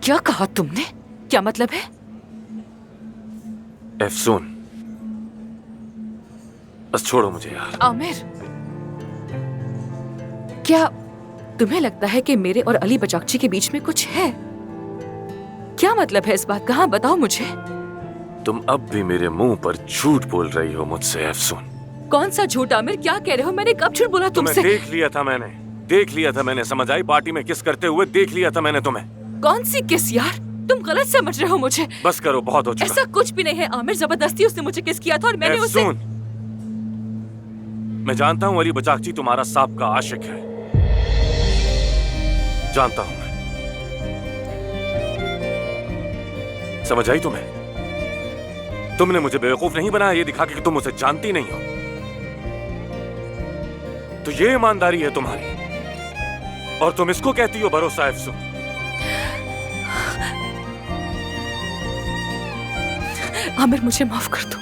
क्या कहा तुमने? क्या मतलब है? एफसून, बस छोड़ो मुझे यार। आमिर, क्या तुम्हें लगता है कि मेरे और अली बजाकची के बीच में कुछ है? क्या मतलब है इस बात का? हाँ, बताओ मुझे। तुम अब भी मेरे मुंह पर झूठ बोल रही हो मुझसे एफसून। कौन सा झूठ आमिर? क्या कह रहे हो? मैंने कब झूठ बोला तुमसे? देख लिया था मैंने, समझ आई? पार्टी में किस करते हुए देख लिया था मैंने तुम्हें। कौन सी किस यार? तुम गलत समझ रहे हो मुझे। बस करो, बहुत हो चुका। ऐसा कुछ भी नहीं है आमिर, जबरदस्ती उसने मुझे किस किया था और मैंने उसे। मैं जानता हूँ अली बजाकची तुम्हारा सांप का आशिक है, जानता हूं मैं। समझ आई तुम्हें? तुमने मुझे बेवकूफ नहीं बनाया ये दिखा के कि तुम उसे जानती नहीं हो। तो ये ईमानदारी है तुम्हारी, और तुम इसको कहती हो भरोसा एफसून? आमिर, मुझे माफ कर दो।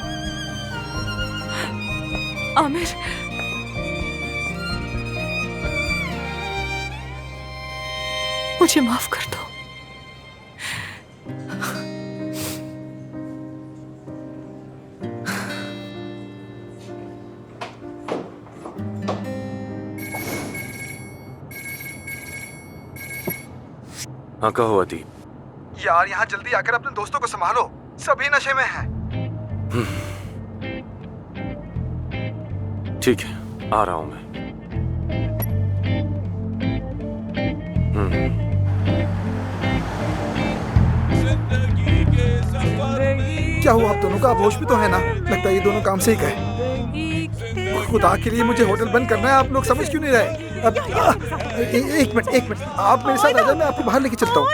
आमिर, मुझे माफ कर दो। हाँ कहो अदीब। यार यहाँ जल्दी आकर अपने दोस्तों को संभालो, सभी नशे में हैं। ठीक है, आ रहा हूं मैं। क्या हुआ आप दोनों का? आप होश में तो है ना? लगता है ये दोनों काम से ही गए। खुदा के लिए मुझे होटल बंद करना है, आप लोग समझ क्यों नहीं रहे? अब एक मिनट, आप मेरे साथ आ जाओ, मैं आपको बाहर लेके चलता हूँ।